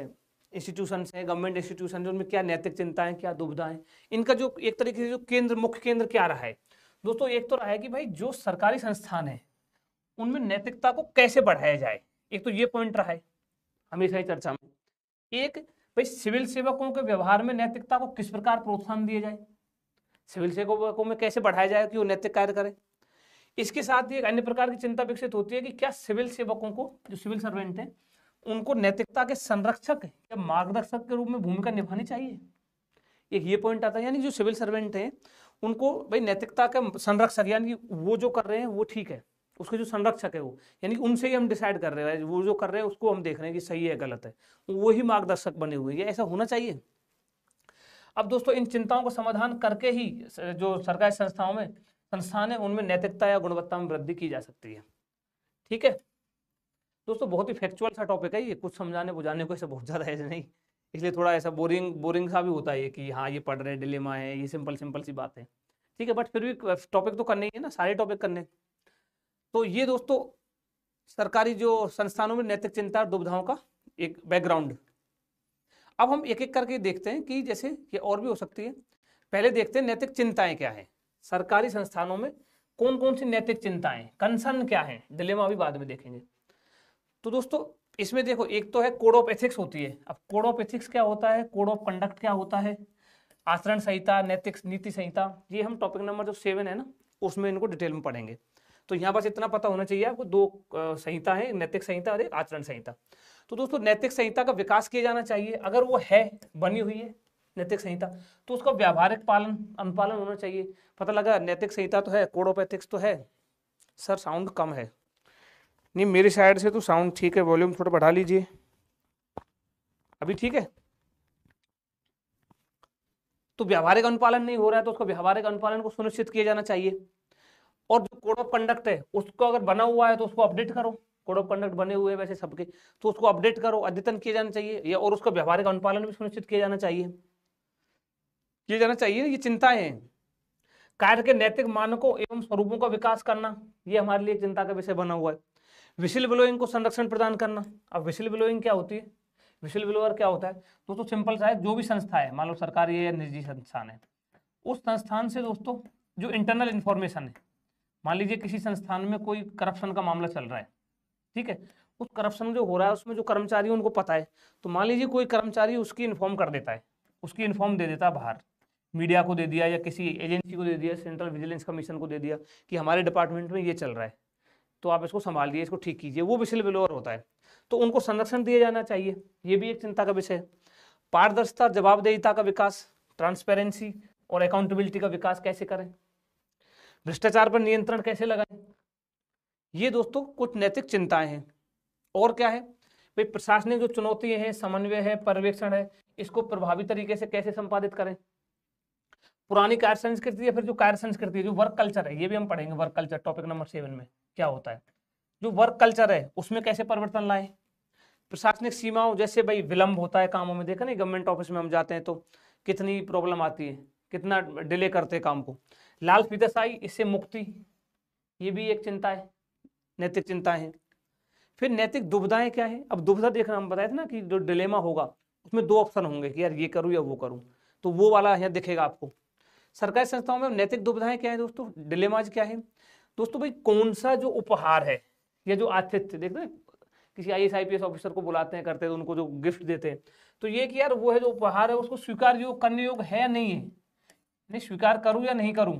इंस्टीट्यूशंस हैं, गवर्नमेंट इंस्टीट्यूशन है, उनमें क्या नैतिक चिंताएं, क्या दुविधाएं, इनका जो एक तरीके से जो केंद्र, मुख्य केंद्र क्या रहा है दोस्तों। एक तो रहा है कि भाई जो सरकारी संस्थान है उनमें नैतिकता को कैसे बढ़ाया जाए, एक तो ये पॉइंट रहा है हमेशा ही चर्चा में। एक, भाई सिविल सेवकों के व्यवहार में नैतिकता को किस प्रकार प्रोत्साहन दिया जाए, सिविल सेवकों में कैसे बढ़ाया जाए कि वो नैतिक कार्य करें। इसके साथ ही एक अन्य प्रकार की चिंता विकसित होती है कि क्या सिविल सेवकों को, जो सिविल सर्वेंट हैं, उनको नैतिकता के संरक्षक या मार्गदर्शक के रूप में भूमिका निभानी चाहिए। एक ये पॉइंट आता है, यानी जो सिविल सर्वेंट हैं उनको भाई नैतिकता के संरक्षक, यानी वो जो कर रहे हैं वो ठीक है, उसके जो संरक्षक है वो, यानी उनसे ही हम डिसाइड कर रहे हैं, वो जो कर रहे हैं उसको हम देख रहे हैं कि सही है गलत है, वो ही मार्गदर्शक बने हुए हैं, ऐसा होना चाहिए। अब दोस्तों इन चिंताओं का समाधान करके ही जो सरकारी संस्थाओं में संस्थान है उनमें नैतिकता या गुणवत्ता में वृद्धि की जा सकती है। ठीक है दोस्तों, बहुत ही फैक्चुअल सा टॉपिक है ये, कुछ समझाने बुझाने को ऐसा बहुत ज़्यादा है नहीं, इसलिए थोड़ा ऐसा बोरिंग सा भी होता है कि हाँ ये पढ़ रहे हैं, डिलेमा है, ये सिंपल सी बात है। ठीक है, बट फिर भी टॉपिक तो करने ही है ना, सारे टॉपिक करने। तो ये दोस्तों सरकारी जो संस्थानों में नैतिक चिंता और दुविधाओं का एक बैकग्राउंड। अब हम एक एक करके देखते हैं कि जैसे ये और भी हो सकती है। पहले देखते हैं नैतिक चिंताएं क्या है, सरकारी संस्थानों में कौन कौन सी नैतिक चिंताएं, कंसर्न क्या है, डिलेमा अभी बाद में देखेंगे। तो दोस्तों इसमें देखो, एक तो है कोड ऑफ एथिक्स होती है। अब कोड ऑफ एथिक्स क्या होता है, कोड ऑफ कंडक्ट क्या होता है, आचरण संहिता, नैतिक नीति संहिता, ये हम टॉपिक नंबर जो 7 है ना उसमें इनको डिटेल में पढ़ेंगे। तो यहाँ बस इतना पता होना चाहिए आपको, 2 संहिता है, नैतिक संहिता और एक आचरण संहिता। तो दोस्तों नैतिक संहिता का विकास किया जाना चाहिए, अगर वो है, बनी हुई है नैतिक संहिता, तो उसका व्यावहारिक पालन अनुपालन होना चाहिए। पता लगा नैतिक संहिता तो है, कोड ऑफ एथिक्स तो है। सर साउंड कम है, नहीं मेरी साइड से तो साउंड ठीक है, वॉल्यूम थोड़ा बढ़ा लीजिए, अभी ठीक है। तो व्यावहारिक अनुपालन नहीं हो रहा है तो उसको व्यावहारिक अनुपालन को सुनिश्चित किया जाना चाहिए। और जो कोड ऑफ कंडक्ट है उसको अगर बना हुआ है तो उसको अपडेट करो, कोड ऑफ कंडक्ट बने हुए हैं वैसे सबके, तो उसको अपडेट करो, अद्यतन किया जाना चाहिए, या और उसका व्यावहारिक अनुपालन भी सुनिश्चित किया जाना चाहिए, ये चिंताएं हैं। कार्य के नैतिक मानकों एवं स्वरूपों का विकास करना, ये हमारे लिए चिंता का विषय बना हुआ है। विशिल ब्लोइंग को संरक्षण प्रदान करना। अब विशिल ब्लोइंग क्या होती है, विशिल ब्लोअर क्या होता है दोस्तों, सिंपल सा है, जो भी संस्था है, मान लो सरकारी है या निजी संस्थान है, उस संस्थान से दोस्तों जो इंटरनल इंफॉर्मेशन है, मान लीजिए किसी संस्थान में कोई करप्शन का मामला चल रहा है, ठीक है, उस करप्शन जो हो रहा है उसमें जो कर्मचारी उनको पता है, तो मान लीजिए कोई कर्मचारी उसकी इन्फॉर्म कर देता है, उसकी इन्फॉर्म दे देता है बाहर, मीडिया को दे दिया या किसी एजेंसी को दे दिया, सेंट्रल विजिलेंस कमीशन को दे दिया कि हमारे डिपार्टमेंट में ये चल रहा है, तो आप इसको संभालिए, इसको ठीक कीजिए, वो विशिल ब्लोअर होता है। तो उनको संरक्षण दिया जाना चाहिए, ये भी एक चिंता का विषय है। पारदर्शिता, जवाबदेहिता का विकास, ट्रांसपेरेंसी और अकाउंटेबिलिटी का विकास कैसे करें, भ्रष्टाचार पर नियंत्रण कैसे लगाएं, ये दोस्तों कुछ नैतिक चिंताएं हैं। और क्या है, भाई प्रशासनिक जो चुनौतियां हैं, समन्वय है, पर्यवेक्षण है, इसको प्रभावी तरीके से कैसे संपादित करें। पुरानी कार्य संस्कृति या फिर जो कार्य संस्कृति है, जो वर्क कल्चर है, ये भी हम पढ़ेंगे। वर्क कल्चर टॉपिक नंबर 7 में क्या होता है, जो वर्क कल्चर है उसमें कैसे परिवर्तन लाए। प्रशासनिक सीमाओं, जैसे भाई विलंब होता है कामों में, देखा नहीं गवर्नमेंट ऑफिस में हम जाते हैं तो कितनी प्रॉब्लम आती है, कितना डिले करते हैं काम को। लाल फीताशाही, इससे मुक्ति, ये भी एक चिंता है, नैतिक चिंता है। फिर नैतिक दुविधाएं क्या है। अब दुविधा देखना, हम बताए थे ना कि जो डिलेमा होगा उसमें 2 ऑप्शन होंगे कि यार ये करूँ या वो करूँ, तो वो वाला यहाँ दिखेगा आपको। सरकारी संस्थाओं में नैतिक दुविधाएं क्या है दोस्तों, डिलेमाज क्या है दोस्तों। भाई कौन सा जो उपहार है या जो आतिथ्य, देखते हैं किसी IAS IPS ऑफिसर को बुलाते हैं करते हैं तो उनको जो गिफ्ट देते हैं, तो ये कि यार वो है जो उपहार है उसको स्वीकार योग करने योग है या नहीं है, नहीं स्वीकार करूं या नहीं करूं,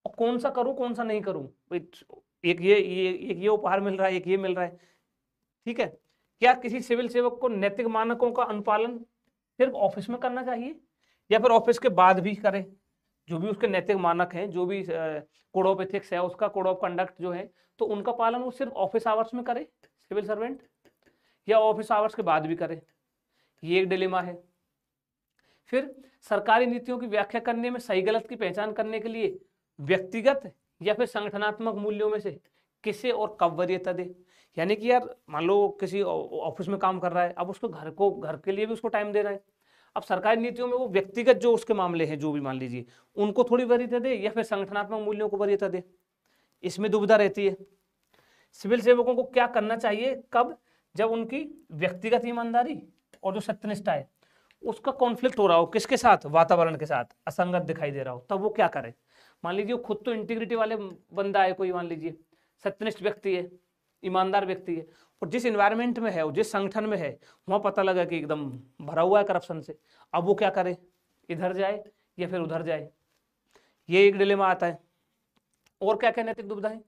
और कौन सा करूं कौन सा नहीं करूं। एक ये उपहार मिल रहा है, एक ये मिल रहा है, ठीक है। क्या किसी सिविल सेवक को नैतिक मानकों का अनुपालन सिर्फ ऑफिस में करना चाहिए या फिर ऑफिस के बाद भी करे। जो भी उसके नैतिक मानक हैं, जो भी कोड ऑफ एथिक्स है, उसका कोड ऑफ कंडक्ट जो है, तो उनका पालन वो सिर्फ ऑफिस आवर्स में करे सिविल सर्वेंट, या ऑफिस आवर्स के बाद भी करे, ये एक डिलेमा है। फिर सरकारी नीतियों की व्याख्या करने में सही गलत की पहचान करने के लिए व्यक्तिगत या फिर संगठनात्मक मूल्यों में से किसे और कब वरीयता दे। यानी कि यार मान लो किसी ऑफिस में काम कर रहा है, अब उसको घर के लिए भी उसको टाइम देना है। अब सरकारी नीतियों में वो व्यक्तिगत जो उसके मामले हैं, जो भी मान लीजिए, उनको थोड़ी वरीयता दे या फिर संगठनात्मक मूल्यों को वरीयता दे, इसमें दुविधा रहती है। सिविल सेवकों को क्या करना चाहिए कब, जब उनकी व्यक्तिगत ईमानदारी और जो सत्यनिष्ठा है उसका कॉन्फ्लिक्ट हो रहा हो, किसके साथ, वातावरण के साथ असंगत दिखाई दे रहा हो, तब वो क्या करे। मान लीजिए खुद तो इंटीग्रिटी वाले बंदा है कोई, मान लीजिए सत्यनिष्ठ व्यक्ति है, ईमानदार व्यक्ति है, और जिस एनवायरनमेंट में है, जिस संगठन में है, वहाँ पता लगा कि एकदम भरा हुआ है करप्शन से, अब वो क्या करे, इधर जाए या फिर उधर जाए, ये एक डिलेमा आता है। और क्या क्या नैतिक दुविधा है।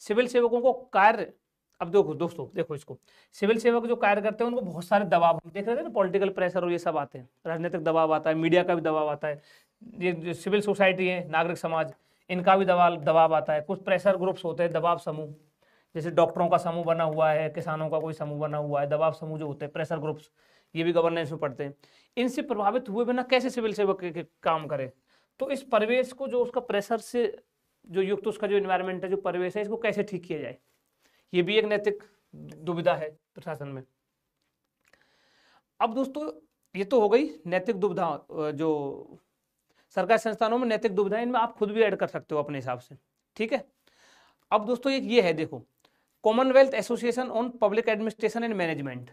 सिविल सेवकों को कार्य, अब देखो दोस्तों, देखो इसको, सिविल सेवक जो कार्य करते हैं उनको बहुत सारे दबाव, हम देख रहे थे ना, पॉलिटिकल प्रेशर और ये सब आते हैं, राजनीतिक दबाव आता है, मीडिया का भी दबाव आता है, ये सिविल सोसाइटी है, नागरिक समाज, इनका भी दबाव आता है। कुछ प्रेशर ग्रुप्स होते हैं, दबाव समूह, जैसे डॉक्टरों का समूह बना हुआ है, किसानों का कोई समूह बना हुआ है, दबाव समूह जो होते हैं, प्रेशर ग्रुप्स, ये भी गवर्नेंस में पढ़ते हैं। इनसे प्रभावित हुए बिना कैसे सिविल सेवक के काम करे, तो इस परिवेश को, जो उसका प्रेशर से जो युक्त उसका जो एनवायरनमेंट है, जो परिवेश है, इसको कैसे ठीक किया जाए, ये भी एक नैतिक दुविधा है प्रशासन में। अब दोस्तों ये तो हो गई नैतिक दुविधा, जो सरकारी संस्थानों में नैतिक दुविधाएं, इनमें आप खुद भी ऐड कर सकते हो अपने हिसाब से, ठीक है। अब दोस्तों एक ये है, देखो, Commonwealth association on public administration and management,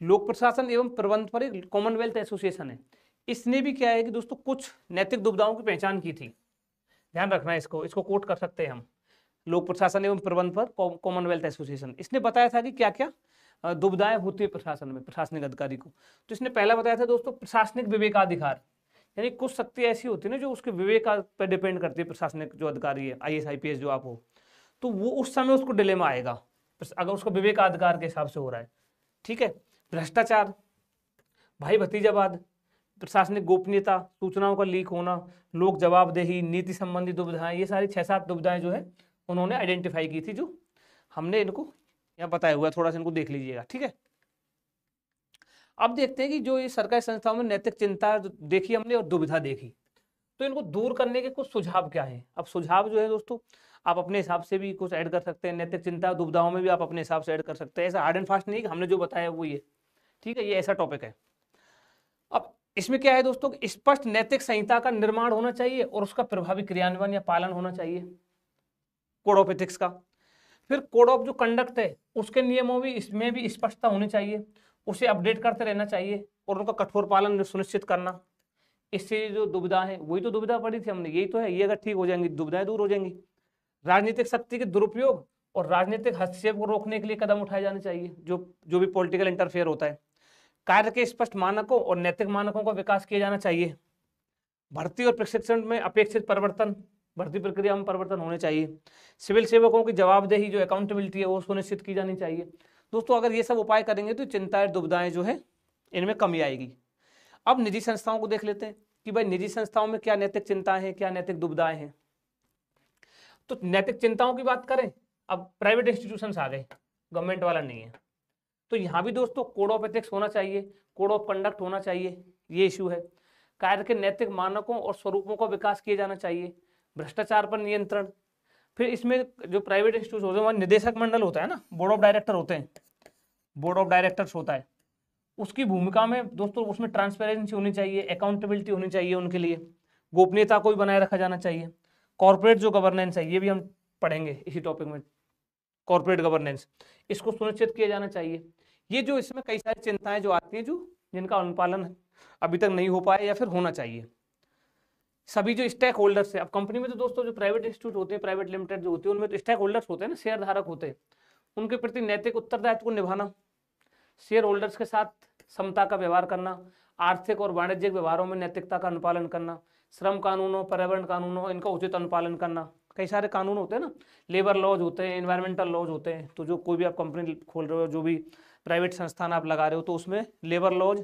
लोक प्रशासन एवं प्रबंध पर एक कॉमनवेल्थ एसोसिएशन है। इसने भी क्या है कि दोस्तों कुछ नैतिक दुविधाओं की पहचान की थी, ध्यान रखना है, इसको कोट कर सकते हैं हम, लोक प्रशासन एवं प्रबंध पर कॉमनवेल्थ एसोसिएशन। इसने बताया था कि क्या क्या दुविधाएं होती है प्रशासन में, प्रशासनिक अधिकारी को। तो इसने पहला बताया था दोस्तों प्रशासनिक विवेकाधिकार, यानी कुछ शक्ति ऐसी होती है ना जो उसके विवेक पर डिपेंड करती है, प्रशासनिक जो अधिकारी है, IAS IPS जो आप हो, तो वो उस समय उसको डिलेमा आएगा अगर उसका विवेकाधिकार के हिसाब से हो रहा है, ठीक है। भ्रष्टाचार, भाई भतीजावाद, प्रशासनिक गोपनीयता, सूचनाओं का लीक होना, लोक जवाबदेही, नीति संबंधी दुविधाएं, ये सारी 6-7 दुविधाएं जो है उन्होंने आइडेंटिफाई की थी, जो हमने इनको यहाँ बताया हुआ है, थोड़ा सा इनको देख लीजिएगा, ठीक है। अब देखते हैं कि जो ये सरकारी संस्थाओं में नैतिक चिंता देखी हमने और दुविधा देखी, तो इनको दूर करने के कुछ सुझाव क्या है। अब सुझाव जो है दोस्तों आप अपने हिसाब से भी कुछ ऐड कर सकते हैं, नैतिक चिंता दुविधाओं में भी आप अपने हिसाब से ऐड कर सकते हैं, ऐसा हार्ड एंड फास्ट नहीं कि हमने जो बताया वो ये, ठीक है, ये ऐसा टॉपिक है। अब इसमें क्या है दोस्तों, स्पष्ट नैतिक संहिता का निर्माण होना चाहिए और उसका प्रभावी क्रियान्वयन या पालन होना चाहिए, कोड ऑफ एथिक्स का। फिर कोड ऑफ जो कंडक्ट है उसके नियमों भी, इसमें भी स्पष्टता होनी चाहिए, उसे अपडेट करते रहना चाहिए और उनका कठोर पालन सुनिश्चित करना। इससे जो दुविधा है, वही तो दुविधा पड़ी थी हमने, यही तो है, ये अगर ठीक हो जाएंगी दुविधाएं दूर हो जाएंगी। राजनीतिक शक्ति के दुरुपयोग और राजनीतिक हस्तक्षेप को रोकने के लिए कदम उठाए जाने चाहिए, जो भी पॉलिटिकल इंटरफेयर होता है। कार्य के स्पष्ट मानकों और नैतिक मानकों का विकास किया जाना चाहिए। भर्ती और प्रशिक्षण में अपेक्षित परिवर्तन, भर्ती प्रक्रिया में परिवर्तन होने चाहिए। सिविल सेवकों की जवाबदेही, जो अकाउंटेबिलिटी है, वो सुनिश्चित की जानी चाहिए। दोस्तों अगर ये सब उपाय करेंगे तो चिंताएं दुविधाएं जो है इनमें कमी आएगी। अब निजी संस्थाओं को देख लेते हैं कि भाई निजी संस्थाओं में क्या नैतिक चिंताएं हैं, क्या नैतिक दुविधाएं हैं। तो नैतिक चिंताओं की बात करें, अब प्राइवेट इंस्टीट्यूशंस आ गए, गवर्नमेंट वाला नहीं है। तो यहाँ भी दोस्तों कोड ऑफ एथिक्स होना चाहिए, कोड ऑफ कंडक्ट होना चाहिए, ये इशू है। कार्य के नैतिक मानकों और स्वरूपों का विकास किया जाना चाहिए, भ्रष्टाचार पर नियंत्रण। फिर इसमें जो प्राइवेट इंस्टीट्यूट होते हैं वहाँ निदेशक मंडल होता है ना, बोर्ड ऑफ डायरेक्टर होते हैं, बोर्ड ऑफ डायरेक्टर्स होता है, उसकी भूमिका में दोस्तों उसमें ट्रांसपेरेंसी होनी चाहिए, अकाउंटेबिलिटी होनी चाहिए उनके लिए, गोपनीयता को भी बनाए रखा जाना चाहिए। कॉर्पोरेट जो गवर्नेंस है ये भी हम पढ़ेंगे इसी टॉपिक में, कॉर्पोरेट गवर्नेंस, इसको सुनिश्चित किया जाना चाहिए। ये जो इसमें कई सारी चिंताएं जो आती हैं जो जिनका अनुपालन अभी तक नहीं हो पाया या फिर होना चाहिए। सभी जो स्टेक होल्डर्स है, अब कंपनी में तो दोस्तों जो प्राइवेट इंस्टीट्यूट होते हैं, प्राइवेट लिमिटेड जो होती है, उनमें तो स्टेक होल्डर्स होते हैं ना, शेयर धारक होते हैं, उनके प्रति नैतिक उत्तरदायित्व को निभाना, शेयर होल्डर्स के साथ समता का व्यवहार करना, आर्थिक और वाणिज्यिक व्यवहारों में नैतिकता का अनुपालन करना, श्रम कानूनों, पर्यावरण कानूनों, इनका उचित अनुपालन करना। कई सारे कानून होते हैं ना, लेबर लॉज होते हैं, एनवायरमेंटल लॉज होते हैं। तो जो कोई भी आप कंपनी खोल रहे हो, जो भी प्राइवेट संस्थान आप लगा रहे हो, तो उसमें लेबर लॉज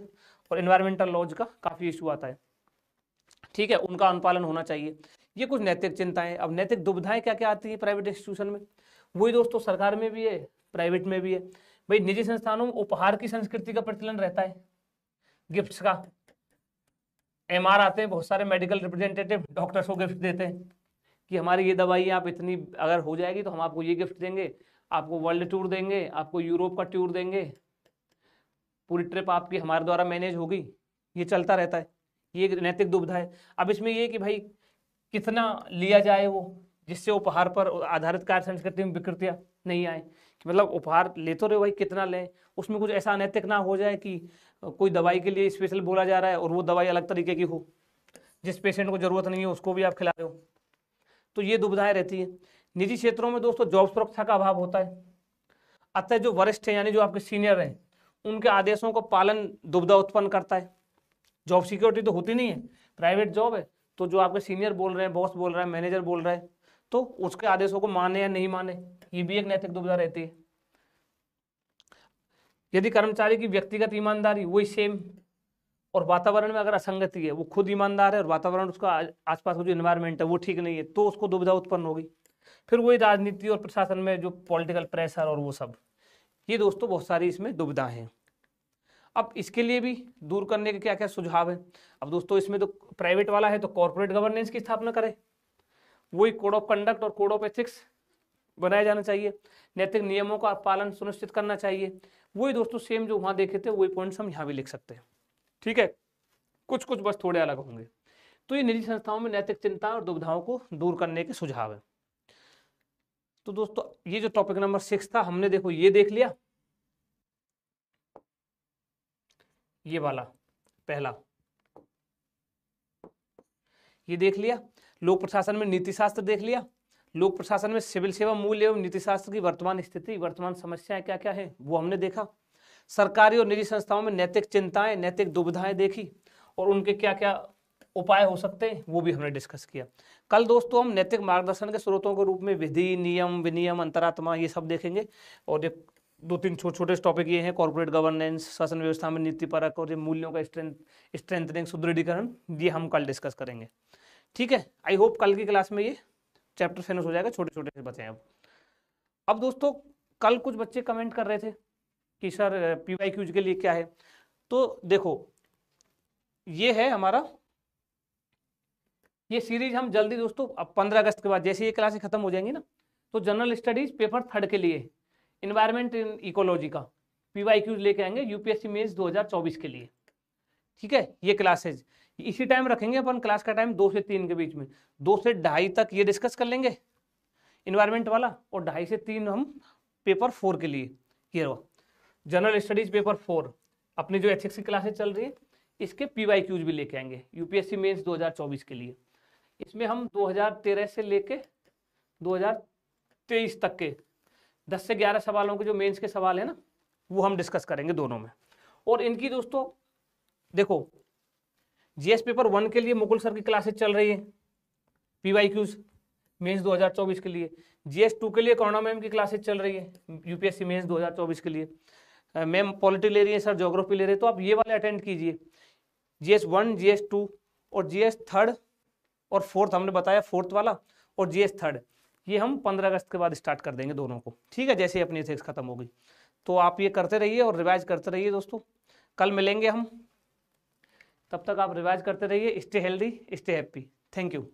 और एनवायरमेंटल लॉज का काफ़ी इशू आता है, ठीक है, उनका अनुपालन होना चाहिए। ये कुछ नैतिक चिंताएं। अब नैतिक दुविधाएं क्या क्या आती है प्राइवेट इंस्टीट्यूशन में, वही दोस्तों सरकार में भी है, प्राइवेट में भी है। भाई निजी संस्थानों में उपहार की संस्कृति का प्रचलन रहता है, गिफ्ट्स का। एमआर आते हैं, बहुत सारे मेडिकल रिप्रेजेंटेटिव डॉक्टर्स को गिफ्ट देते हैं कि हमारी ये दवाई आप इतनी अगर हो जाएगी तो हम आपको ये गिफ्ट देंगे, आपको वर्ल्ड टूर देंगे, आपको यूरोप का टूर देंगे, पूरी ट्रिप आपकी हमारे द्वारा मैनेज होगी। ये चलता रहता है, ये नैतिक दुविधा है। अब इसमें ये कि भाई कितना लिया जाए वो, जिससे उपहार पर आधारित कार्य संस्कृति में विकृतियां नहीं आए, कि मतलब उपहार ले तो रहे भाई, कितना लें, उसमें कुछ ऐसा अनैतिक ना हो जाए कि कोई दवाई के लिए स्पेशल बोला जा रहा है और वो दवाई अलग तरीके की हो, जिस पेशेंट को जरूरत नहीं है उसको भी आप खिला रहे हो। तो ये दुविधाएं रहती है। निजी क्षेत्रों में दोस्तों जॉब सुरक्षा का अभाव होता है, अतः जो वरिष्ठ हैं यानी जो आपके सीनियर हैं उनके आदेशों को पालन दुविधा उत्पन्न करता है। जॉब सिक्योरिटी तो होती नहीं है, प्राइवेट जॉब है, तो जो आपके सीनियर बोल रहे हैं, बॉस बोल रहा है, मैनेजर बोल रहा है, तो उसके आदेशों को माने या नहीं माने, ये भी एक नैतिक दुविधा रहती है। यदि कर्मचारी की व्यक्तिगत ईमानदारी वही सेम और वातावरण में अगर असंगति है, वो खुद ईमानदार है और वातावरण उसका आसपास का जो एनवायरनमेंट है वो ठीक नहीं है, तो उसको दुविधा उत्पन्न होगी। फिर वही राजनीति और प्रशासन में जो पॉलिटिकल प्रेशर और वो सब, ये दोस्तों बहुत सारी इसमें दुविधा हैं। अब इसके लिए भी दूर करने के क्या क्या सुझाव है। अब दोस्तों इसमें तो प्राइवेट वाला है तो कॉर्पोरेट गवर्नेंस की स्थापना करें, वही कोड ऑफ कंडक्ट और कोड ऑफ एथिक्स बनाया जाना चाहिए, नैतिक नियमों का पालन सुनिश्चित करना चाहिए। वही दोस्तों सेम जो वहां देखे थे वही पॉइंट्स हम यहाँ भी लिख सकते हैं, ठीक है, कुछ कुछ बस थोड़े अलग होंगे। तो ये निजी संस्थाओं में नैतिक चिंता और दुविधाओं को दूर करने के सुझाव है। तो दोस्तों ये जो टॉपिक नंबर 6 था, हमने देखो ये देख लिया, ये वाला पहला ये देख लिया, लोक प्रशासन में नीति शास्त्र देख लिया, लोक प्रशासन में सिविल सेवा मूल्य एवं नीति शास्त्र की वर्तमान स्थिति, वर्तमान समस्याएं क्या क्या है वो हमने देखा। सरकारी और निजी संस्थाओं में नैतिक चिंताएं, नैतिक दुविधाएं देखी और उनके क्या क्या उपाय हो सकते हैं वो भी हमने डिस्कस किया। कल दोस्तों हम नैतिक मार्गदर्शन के स्रोतों के रूप में विधि, नियम, विनियम, अंतरात्मा ये सब देखेंगे। और ये 2-3 छोटे छोटे टॉपिक ये हैं, कॉर्पोरेट गवर्नेंस, शासन व्यवस्था में नीति परक और ये मूल्यों का स्ट्रेंथनिंग, सुदृढ़ीकरण, ये हम कल डिस्कस करेंगे, ठीक है। आई होप कल की क्लास में ये चैप्टर फिनिश हो जाएगा, छोटे छोटे से बचे हैं। अब दोस्तों कल कुछ बच्चे कमेंट कर रहे थे कि सर PYQs के लिए क्या है। तो देखो ये है हमारा ये सीरीज, हम जल्दी दोस्तों अब 15 अगस्त के बाद जैसे ये क्लासें खत्म हो जाएंगी ना, तो जनरल स्टडीज पेपर 3 के लिए इन्वायरमेंट इन इकोलॉजी का PYQs लेके आएंगे UPSC मेंस 2024 के लिए, ठीक है। ये क्लासेज इसी टाइम रखेंगे अपन, क्लास का टाइम 2 से 3 के बीच में, 2 से 2:30 तक ये डिस्कस कर लेंगे इन्वायरमेंट वाला, और 2:30 से 3 हम पेपर 4 के लिए, ये रहो जनरल स्टडीज पेपर 4, अपनी जो एथिक्स की क्लासेज चल रही है इसके PYQs भी लेके आएंगे UPSC मेंस 2024 के लिए। इसमें हम 2013 से लेके 2023 तक के 10 से 11 सवालों के जो मेंस के सवाल है ना वो हम डिस्कस करेंगे दोनों में। और इनकी दोस्तों देखो GS पेपर 1 के लिए मुकुल सर की क्लासेज चल रही है PYQs मेंस 2024 के लिए, GS 2 के लिए करुणा मैम की क्लासेज चल रही है UPSC मेंस 2024 के लिए, मैम पॉलिटी ले रही है, सर ज्योग्राफी ले रहे हैं, तो आप ये वाले अटेंड कीजिए। GS 1, GS 2 और GS 3rd और 4th हमने बताया, 4th वाला और GS 3rd, ये हम 15 अगस्त के बाद स्टार्ट कर देंगे दोनों को, ठीक है, जैसे ही अपनी एथिक्स खत्म हो गई। तो आप ये करते रहिए और रिवाइज करते रहिए दोस्तों। कल मिलेंगे हम, तब तक आप रिवाइज करते रहिए। Stay healthy, stay happy. Thank you.